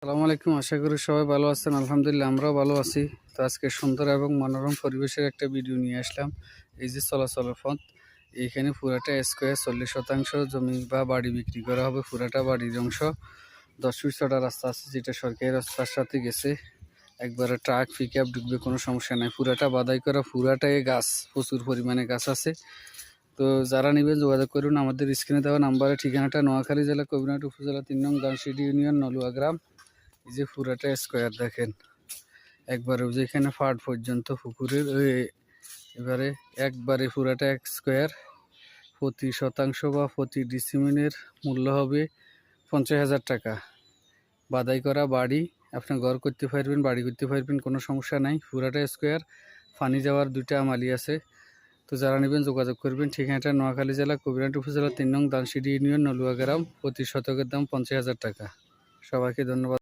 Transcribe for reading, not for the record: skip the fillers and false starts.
আসসালামু আলাইকুম। আশা করি সবাই ভালো আছেন। আলহামদুলিল্লাহ আমরাও ভালো আছি। তো আজকে সুন্দর এবং মনোরম পরিবেশের একটা ভিডিও নিয়ে আসলাম। এই যে চলাচলের পথ, এইখানে পুরাটা স্কোয়ার 40% জমি বা বাড়ি বিক্রি করা হবে। পুরাটা বাড়ির অংশ 10 ফিট চড়া রাস্তা আছে, যেটা সরকারি রাস্তার সাথে গেছে। একবারে ট্রাক পিক আপ ঢুকবে, কোনো সমস্যা নাই। পুরাটা বাদাই করা, পুরাটাই গাছ, প্রচুর পরিমাণে গাছ আছে। তো যারা নেবেন যোগাযোগ করুন আমাদের স্ক্রিনে দেওয়া নাম্বারে। ঠিকানাটা নোয়াখালী জেলা কবিরহাট উপজেলা 3 নং দানসিডি ইউনিয়ন নলুয়া গ্রাম। এই যে পুরাটা স্কোয়ার দেখেন, একবারে যেখানে ফাট পর্যন্ত পুকুরের এবারে একবারে পুরাটা এক স্কোয়ার। প্রতি শতাংশ বা প্রতি ডিসিমিনের মূল্য হবে 50,000 টাকা। বাদাই করা বাড়ি, আপনি ঘর করতে পারবেন, বাড়ি করতে পারবেন, কোনো সমস্যা নাই। পুরাটা স্কোয়ার, পানি যাওয়ার 2টা আমালি আছে। তো যারা নেবেন যোগাযোগ করবেন। ঠিকানাটা নোয়াখালী জেলা কবিরহাট উপজেলা 3 নং দানসিডি ইউনিয়ন নলুয়া গ্রাম। প্রতি শতকের দাম 50,000 টাকা। সবাইকে ধন্যবাদ।